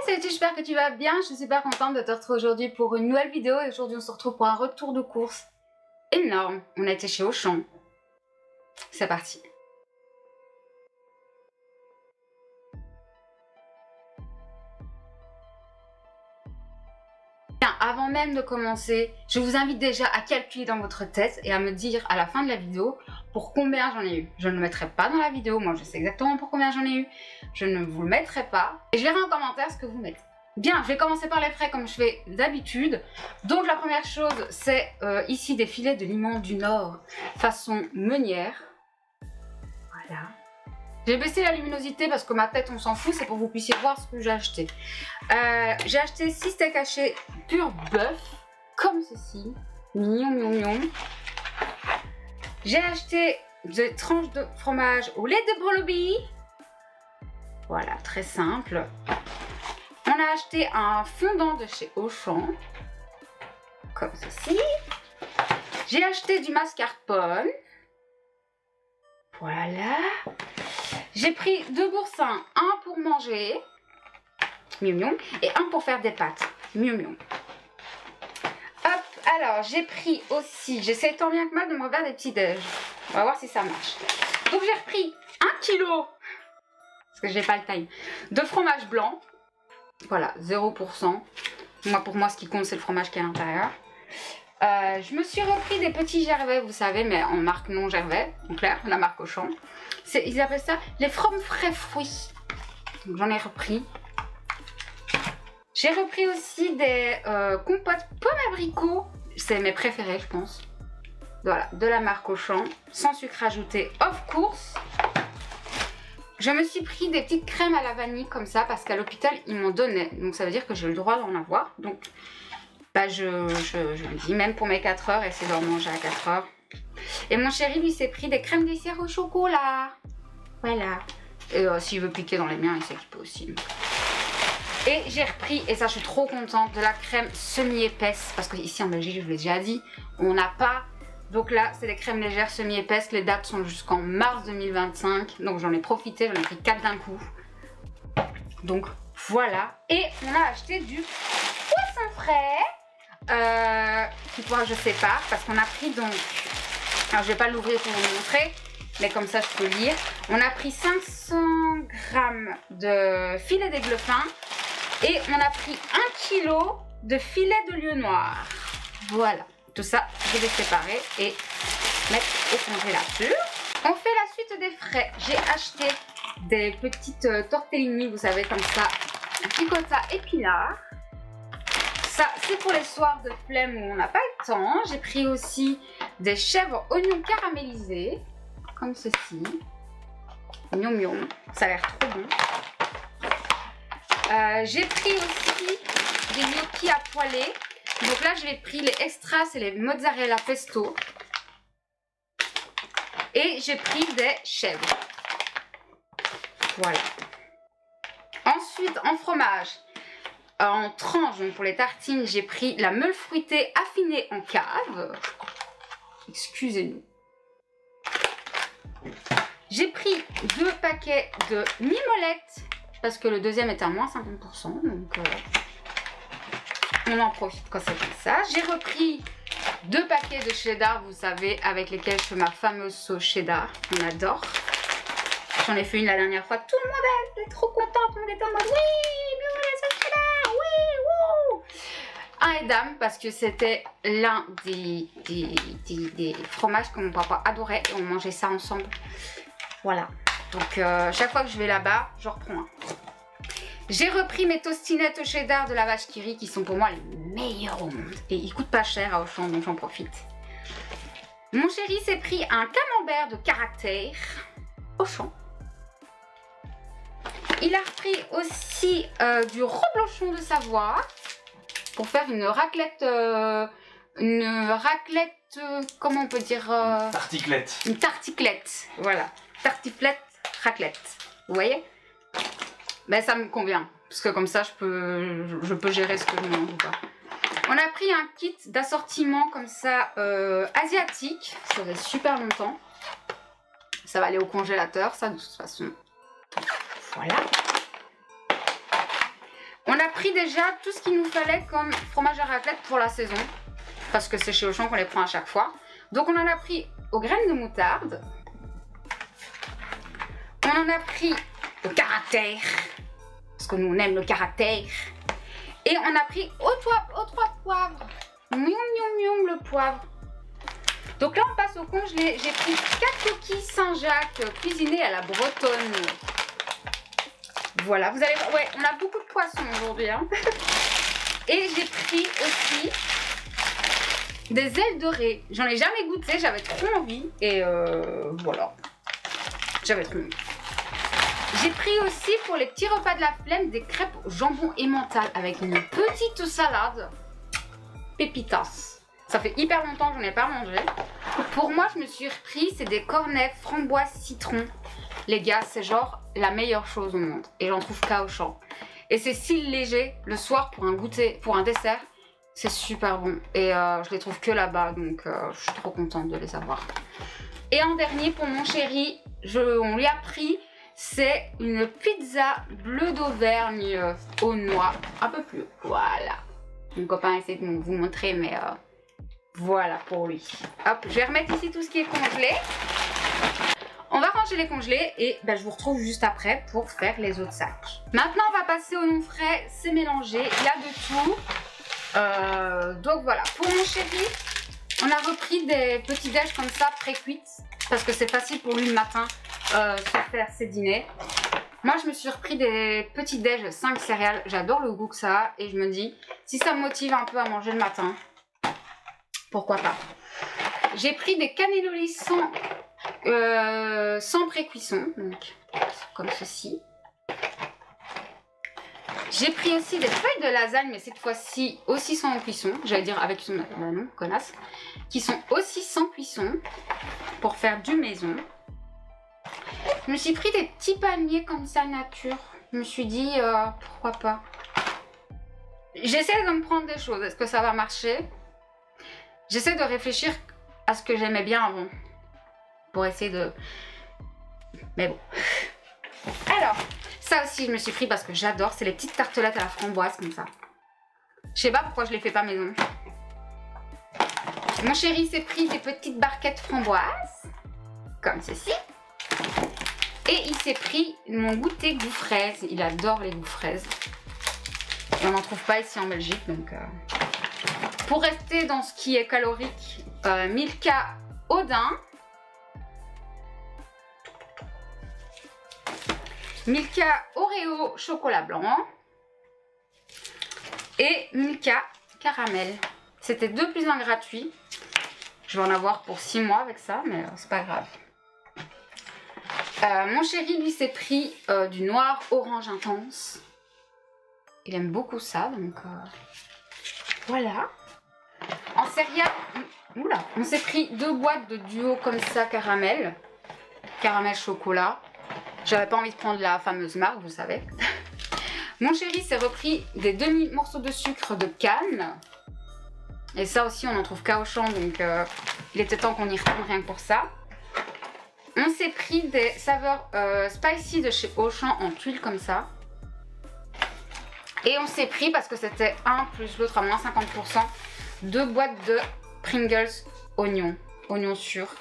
Salut, j'espère que tu vas bien. Je suis super contente de te retrouver aujourd'hui pour une nouvelle vidéo. Et aujourd'hui, on se retrouve pour un retour de course énorme. On a été chez Auchan. C'est parti. Bien, avant même de commencer, je vous invite déjà à calculer dans votre tête et à me dire à la fin de la vidéo pour combien j'en ai eu. Je ne le mettrai pas dans la vidéo. Moi, je sais exactement pour combien j'en ai eu. Je ne vous le mettrai pas. Et je verrai en commentaire ce que vous mettez. Bien, je vais commencer par les frais comme je fais d'habitude. Donc la première chose, c'est ici des filets de limon du Nord façon meunière. Voilà. J'ai baissé la luminosité parce que ma tête, on s'en fout, c'est pour que vous puissiez voir ce que j'ai acheté. J'ai acheté 6 steaks hachés pur bœuf, comme ceci. Mignon, mignon, mignon. J'ai acheté des tranches de fromage au lait de brebis. Voilà, très simple. On a acheté un fondant de chez Auchan, comme ceci. J'ai acheté du mascarpone. Voilà. J'ai pris 2 boursins, un pour manger, miam miam, et un pour faire des pâtes, miam miam. Hop, alors j'ai pris aussi, j'essaie tant bien que mal de me refaire des petits déj. On va voir si ça marche. Donc j'ai repris 1 kg, parce que j'ai pas le time, de fromage blanc. Voilà, 0%. Pour moi, ce qui compte, c'est le fromage qui est à l'intérieur. Je me suis repris des petits gervais, vous savez, mais en marque non gervais, en clair, la marque Auchan. Ils appellent ça les from frais fruits. Donc j'en ai repris. J'ai repris aussi des compotes pommes abricots. C'est mes préférés, je pense. Voilà, de la marque Auchan, sans sucre ajouté, of course. Je me suis pris des petites crèmes à la vanille comme ça parce qu'à l'hôpital ils m'en donnaient. Donc ça veut dire que j'ai le droit d'en avoir. Donc bah, je me dis même pour mes 4 heures, essayer d'en manger à 4 heures. Et mon chéri lui s'est pris des crèmes dessert au chocolat. Voilà. Et s'il veut piquer dans les miens, il sait qu'il peut aussi. Et j'ai repris, et ça je suis trop contente, de la crème semi-épaisse. Parce que ici en Belgique, je vous l'ai déjà dit, on n'a pas... Donc là, c'est des crèmes légères semi-épaisses. Les dates sont jusqu'en mars 2025. Donc j'en ai profité, j'en ai pris 4 d'un coup. Donc voilà. Et on a acheté du poisson frais. Pourquoi je sais pas. Parce qu'on a pris donc... Alors je vais pas l'ouvrir pour vous montrer. Mais comme ça, je peux lire. On a pris 500 grammes de filet d'aiglefin. Et on a pris 1 kg de filet de lieu noir. Voilà. Tout ça, je vais séparer et mettre au congélateur. On fait la suite des frais. J'ai acheté des petites tortellini, vous savez, comme ça, picotta épinards. Ça, c'est pour les soirs de flemme où on n'a pas le temps. J'ai pris aussi des chèvres oignons caramélisés, comme ceci. Miam miam, ça a l'air trop bon. J'ai pris aussi des gnocchis à poêler. Donc là, j'ai pris les extras, c'est les mozzarella pesto. Et j'ai pris des chèvres. Voilà. Ensuite, en fromage, en tranche, donc pour les tartines, j'ai pris la meule fruitée affinée en cave. Excusez-nous. J'ai pris 2 paquets de mimolettes, parce que le deuxième était à moins 50%. Donc... on en profite quand c'est comme ça. J'ai repris 2 paquets de cheddar, vous savez, avec lesquels je fais ma fameuse sauce cheddar. On adore. J'en ai fait une la dernière fois. Tout le monde est trop content. Tout le monde était en mode oui, mais voilà, sauce cheddar, oui, wouh. Un Edam, parce que c'était l'un des fromages que mon papa adorait et on mangeait ça ensemble. Voilà. Donc, chaque fois que je vais là-bas, je reprends un. J'ai repris mes tostinettes au cheddar de la vache qui rit qui sont pour moi les meilleures au monde. Et ils coûtent pas cher à Auchan, donc j'en profite. Mon chéri s'est pris un camembert de caractère Auchan. Il a repris aussi du reblochon de Savoie pour faire une raclette... comment on peut dire tarticlette. Une tarticlette, voilà. Tartiflette, raclette. Vous voyez? Ben ça me convient, parce que comme ça je peux gérer ce que je mange ou pas. On a pris un kit d'assortiment comme ça asiatique, ça fait super longtemps. Ça va aller au congélateur, ça de toute façon. Voilà. On a pris déjà tout ce qu'il nous fallait comme fromage à raclette pour la saison. Parce que c'est chez Auchan qu'on les prend à chaque fois. Donc on en a pris aux graines de moutarde. On en a pris au caractère. Parce que nous on aime le caractère. Et on a pris aux trois poivres. Miam miam miam le poivre. Donc là on passe au congelé. J'ai pris 4 coquilles Saint-Jacques cuisinées à la bretonne. Voilà, vous allez voir, ouais, on a beaucoup de poissons aujourd'hui. Hein. Et j'ai pris aussi des ailes dorées. J'en ai jamais goûté, j'avais trop envie. Et voilà, j'avais trop envie. J'ai pris aussi pour les petits repas de la flemme des crêpes au jambon emmental avec une petite salade. Pépitas. Ça fait hyper longtemps que je n'en ai pas mangé. Pour moi, je me suis repris, c'est des cornets framboise citron. Les gars, c'est genre la meilleure chose au monde. Et j'en trouve qu'à Auchan. Et c'est si léger le soir pour un goûter, pour un dessert. C'est super bon. Et je les trouve que là-bas. Donc je suis trop contente de les avoir. Et en dernier, pour mon chéri, on lui a pris, c'est une pizza bleu d'Auvergne aux noix. Un peu plus haut. Voilà. Mon copain essaie de vous montrer, mais voilà pour lui. Hop, je vais remettre ici tout ce qui est congelé. On va ranger les congelés et ben, je vous retrouve juste après pour faire les autres sacs. Maintenant, on va passer au non frais. C'est mélangé, il y a de tout. Donc voilà, pour mon chéri, on a repris des petits déj comme ça, pré-cuites. Parce que c'est facile pour lui le matin se faire ses dîners. Moi, je me suis repris des petits déj 5 céréales. J'adore le goût que ça a. Et je me dis, si ça me motive un peu à manger le matin, pourquoi pas. J'ai pris des cannellonis sans pré-cuisson, donc comme ceci. J'ai pris aussi des feuilles de lasagne, mais cette fois-ci aussi sans cuisson. J'allais dire avec cuisson, non, connasse. Qui sont aussi sans cuisson pour faire du maison. Je me suis pris des petits paniers comme ça nature. Je me suis dit pourquoi pas. J'essaie de me prendre des choses. Est-ce que ça va marcher? J'essaie de réfléchir à ce que j'aimais bien avant. Pour essayer de... Mais bon. Alors, ça aussi je me suis pris parce que j'adore. C'est les petites tartelettes à la framboise comme ça. Je sais pas pourquoi je les fais pas maison. Mon chéri s'est pris des petites barquettes framboises. Comme ceci. Et il s'est pris mon goûter goût fraise. Il adore les goûts fraises. Et on n'en trouve pas ici en Belgique. Donc, pour rester dans ce qui est calorique, Milka Odin. Milka Oreo chocolat blanc. Et Milka caramel. C'était 2 plus 1 gratuit. Je vais en avoir pour 6 mois avec ça, mais c'est pas grave. Mon chéri, lui, s'est pris du noir orange intense. Il aime beaucoup ça, donc voilà. En céréales, oula, on s'est pris 2 boîtes de duo comme ça, caramel. Caramel chocolat. J'avais pas envie de prendre la fameuse marque, vous savez. Mon chéri s'est repris des demi-morceaux de sucre de canne. Et ça aussi, on en trouve qu'à Auchan, donc il était temps qu'on y retourne rien que pour ça. On s'est pris des saveurs spicy de chez Auchan en tuiles comme ça. Et on s'est pris, parce que c'était un plus l'autre à moins 50%, 2 boîtes de Pringles oignons. Oignons sûrs.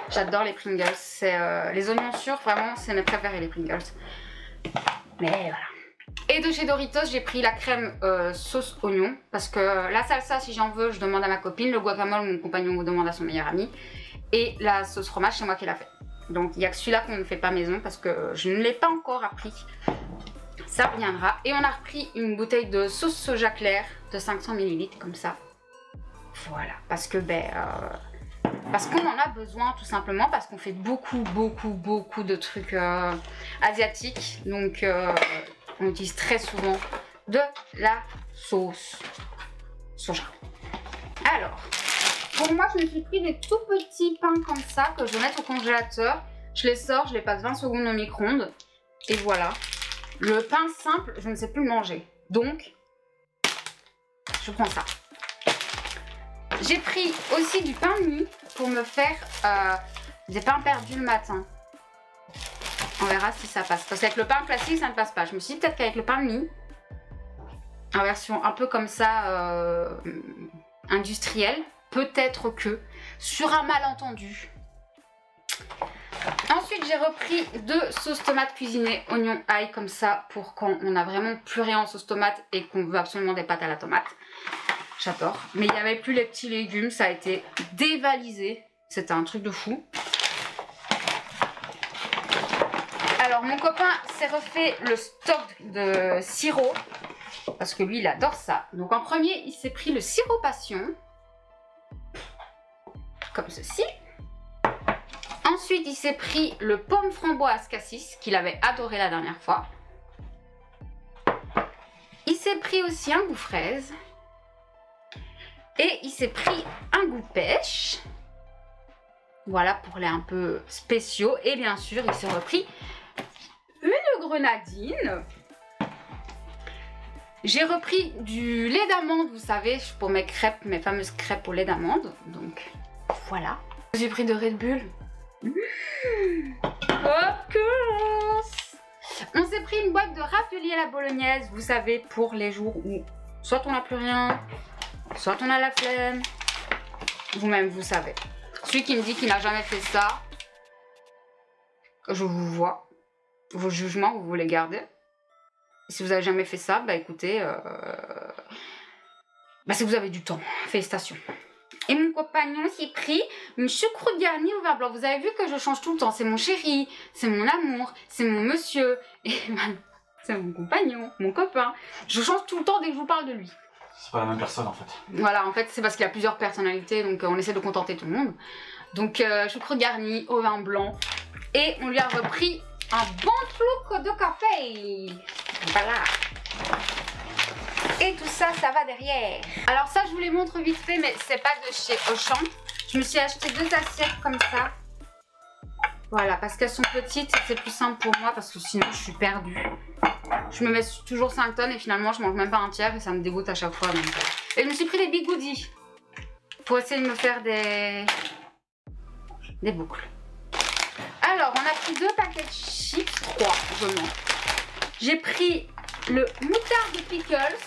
J'adore les Pringles. Les oignons sûrs, vraiment, c'est mes préférés, les Pringles. Mais voilà. Et de chez Doritos, j'ai pris la crème sauce oignon. Parce que la salsa, si j'en veux, je demande à ma copine. Le guacamole, mon compagnon demande à son meilleur ami. Et la sauce fromage, c'est moi qui l'a fait. Donc, il n'y a que celui-là qu'on ne fait pas maison parce que je ne l'ai pas encore appris. Ça reviendra. Et on a repris une bouteille de sauce soja claire de 500 ml comme ça. Voilà. Parce que, parce qu'on en a besoin tout simplement. Parce qu'on fait beaucoup de trucs asiatiques. Donc, on utilise très souvent de la sauce soja. Alors, pour moi, je me suis pris des tout petits pains comme ça que je vais mettre au congélateur. Je les sors, je les passe 20 secondes au micro-ondes. Et voilà. Le pain simple, je ne sais plus le manger. Donc, je prends ça. J'ai pris aussi du pain de mie pour me faire des pains perdus le matin. On verra si ça passe. Parce qu'avec le pain classique, ça ne passe pas. Je me suis dit peut-être qu'avec le pain de mie, en version un peu comme ça, industrielle. Peut-être que, sur un malentendu. Ensuite, j'ai repris 2 sauces tomates cuisinées, oignon, ail, comme ça, pour quand on n'a vraiment plus rien en sauce tomate et qu'on veut absolument des pâtes à la tomate. J'adore. Mais il n'y avait plus les petits légumes, ça a été dévalisé. C'était un truc de fou. Alors, mon copain s'est refait le stock de sirop, parce que lui, il adore ça. Donc, en premier, il s'est pris le sirop passion, comme ceci. Ensuite, il s'est pris le pomme framboise cassis, qu'il avait adoré la dernière fois. Il s'est pris aussi un goût fraise. Et il s'est pris un goût pêche. Voilà pour les un peu spéciaux. Et bien sûr, il s'est repris une grenadine. J'ai repris du lait d'amande, vous savez, pour mes crêpes, mes fameuses crêpes au lait d'amande. Donc, voilà. J'ai pris de Red Bull. Of course. On s'est pris une boîte de raviolis à la bolognaise, vous savez, pour les jours où soit on n'a plus rien, soit on a la flemme. Vous-même, vous savez. Celui qui me dit qu'il n'a jamais fait ça, je vous vois. Vos jugements, vous les gardez. Et si vous n'avez jamais fait ça, bah écoutez, c'est que vous avez du temps. Félicitations. Et mon compagnon s'est pris une choucroute garnie au vin blanc. Vous avez vu que je change tout le temps. C'est mon chéri, c'est mon amour, c'est mon monsieur. Et c'est mon compagnon, mon copain. Je change tout le temps dès que je vous parle de lui. C'est pas la même personne en fait. Voilà, en fait, c'est parce qu'il y a plusieurs personnalités. Donc, on essaie de contenter tout le monde. Donc, choucroute garnie au vin blanc. Et on lui a repris un bon truc de café. Voilà. Et tout ça, ça va derrière. Alors ça, je vous les montre vite fait, mais c'est pas de chez Auchan. Je me suis acheté 2 assiettes comme ça. Voilà, parce qu'elles sont petites, c'est plus simple pour moi, parce que sinon, je suis perdue. Je me mets toujours 5 tonnes et finalement, je mange même pas un tiers et ça me dégoûte à chaque fois. Donc. Et je me suis pris des bigoudis pour essayer de me faire des boucles. Alors, on a pris 2 paquets de chips, 3, je mens. J'ai pris le moutarde de pickles.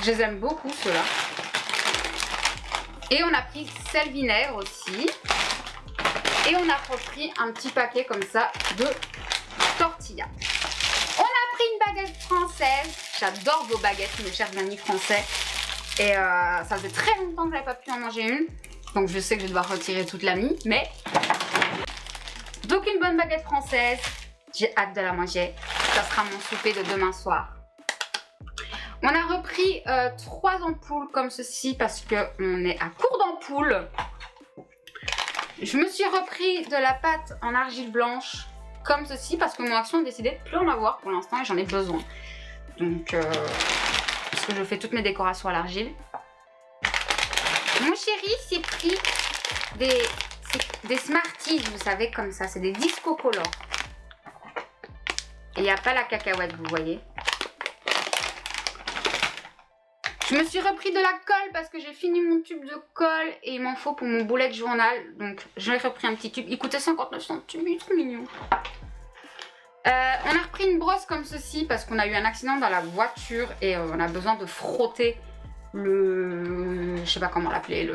Je les aime beaucoup, ceux-là. Et on a pris sel vinaigre aussi. Et on a repris un petit paquet comme ça de tortillas. On a pris une baguette française. J'adore vos baguettes, mes chers amis français. Et ça faisait très longtemps que je n'avais pas pu en manger une. Donc je sais que je vais devoir retirer toute la mie. Mais... Donc une bonne baguette française. J'ai hâte de la manger. Ça sera mon souper de demain soir. On a repris 3 ampoules comme ceci parce qu'on est à court d'ampoules. Je me suis repris de la pâte en argile blanche comme ceci parce que mon action a décidé de plus en avoir pour l'instant et j'en ai besoin. Donc, parce que je fais toutes mes décorations à l'argile. Mon chéri s'est pris des Smarties, vous savez, comme ça. C'est des disco color. Et il n'y a pas la cacahuète, vous voyez. Je me suis repris de la colle parce que j'ai fini mon tube de colle et il m'en faut pour mon bullet journal. Donc j'ai repris un petit tube. Il coûtait 59 centimes, il est trop mignon. On a repris une brosse comme ceci parce qu'on a eu un accident dans la voiture et on a besoin de frotter le... Je sais pas comment l'appeler,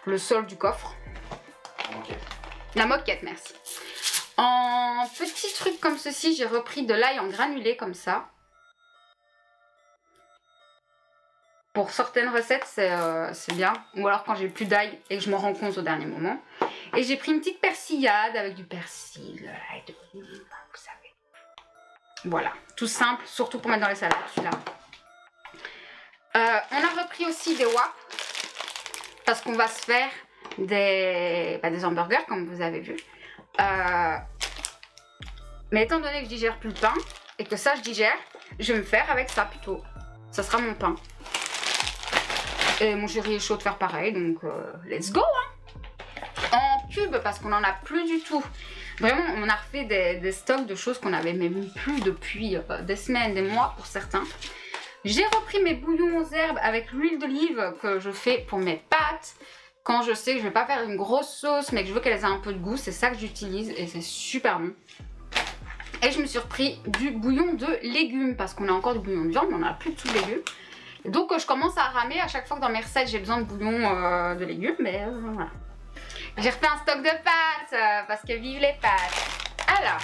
le sol du coffre. Okay. La moquette, merci. En petit truc comme ceci, j'ai repris de l'ail en granulé comme ça. Pour certaines recettes, c'est bien. Ou alors quand j'ai plus d'ail et que je me rends compte au dernier moment. Et j'ai pris une petite persillade avec du persil, et de l'huile, vous savez. Voilà, tout simple, surtout pour mettre dans les salades, celui-là. On a repris aussi des wraps. Parce qu'on va se faire des hamburgers, comme vous avez vu. Mais étant donné que je digère plus le pain, et que ça je digère, je vais me faire avec ça plutôt. Ça sera mon pain. Et mon chéri est chaud de faire pareil, donc let's go hein. En cube, parce qu'on n'en a plus du tout. Vraiment, on a refait des stocks de choses qu'on n'avait même plus depuis des semaines, des mois pour certains. J'ai repris mes bouillons aux herbes avec l'huile d'olive que je fais pour mes pâtes. Quand je sais que je vais pas faire une grosse sauce, mais que je veux qu'elle ait un peu de goût, c'est ça que j'utilise et c'est super bon. Et je me suis repris du bouillon de légumes parce qu'on a encore du bouillon de viande, mais on n'a plus de tout de légumes. Donc je commence à ramer à chaque fois que dans mes recettes j'ai besoin de bouillon de légumes, mais voilà. J'ai refait un stock de pâtes parce que vive les pâtes. Alors,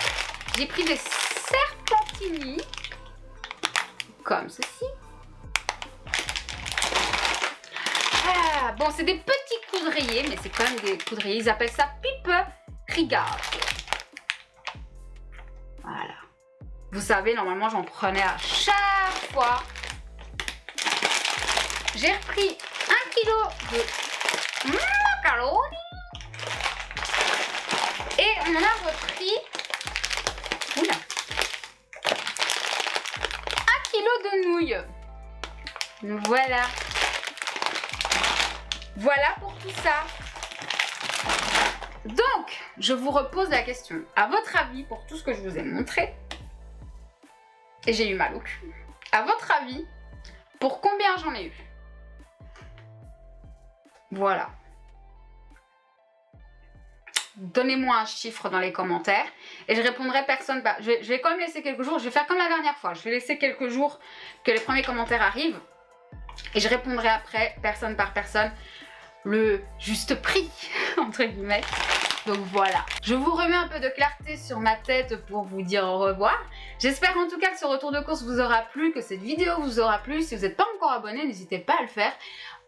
j'ai pris des serpentini comme ceci. Ah, bon, c'est des petits coudriers, mais c'est quand même des coudriers. Ils appellent ça pipe rigard. Voilà. Vous savez, normalement, j'en prenais à chaque fois. J'ai repris 1 kg de macaroni. Et on en a repris... Oula. 1 kg de nouilles. Voilà. Voilà pour tout ça. Donc, je vous repose la question. À votre avis, pour tout ce que je vous ai montré, et j'ai eu mal au cul, à votre avis, pour combien j'en ai eu? Voilà. Donnez-moi un chiffre dans les commentaires et je répondrai personne par... Je vais quand même laisser quelques jours. Je vais faire comme la dernière fois. Je vais laisser quelques jours que les premiers commentaires arrivent et je répondrai après, personne par personne, le juste prix, entre guillemets. Donc voilà. Je vous remets un peu de clarté sur ma tête pour vous dire au revoir. J'espère en tout cas que ce retour de course vous aura plu, que cette vidéo vous aura plu. Si vous n'êtes pas encore abonné, n'hésitez pas à le faire.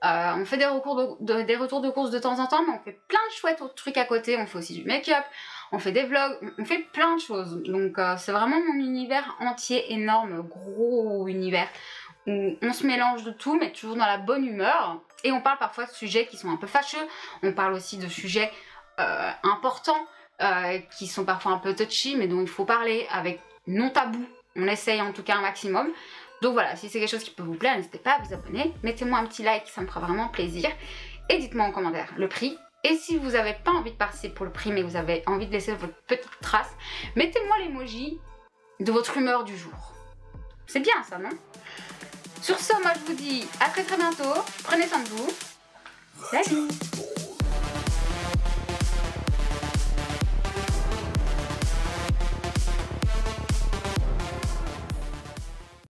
On fait des retours de course de temps en temps, mais on fait plein de chouettes autres trucs à côté. On fait aussi du make-up, on fait des vlogs, on fait plein de choses. Donc c'est vraiment mon univers entier, énorme, gros univers, où on se mélange de tout, mais toujours dans la bonne humeur. Et on parle parfois de sujets qui sont un peu fâcheux. On parle aussi de sujets importants, qui sont parfois un peu touchy, mais dont il faut parler avec non tabou. On essaye en tout cas un maximum. Donc voilà, si c'est quelque chose qui peut vous plaire, n'hésitez pas à vous abonner. Mettez-moi un petit like, ça me fera vraiment plaisir. Et dites-moi en commentaire le prix. Et si vous n'avez pas envie de participer pour le prix, mais vous avez envie de laisser votre petite trace, mettez-moi l'emoji de votre humeur du jour. C'est bien ça, non? Sur ce, moi je vous dis à très bientôt. Prenez soin de vous. Salut!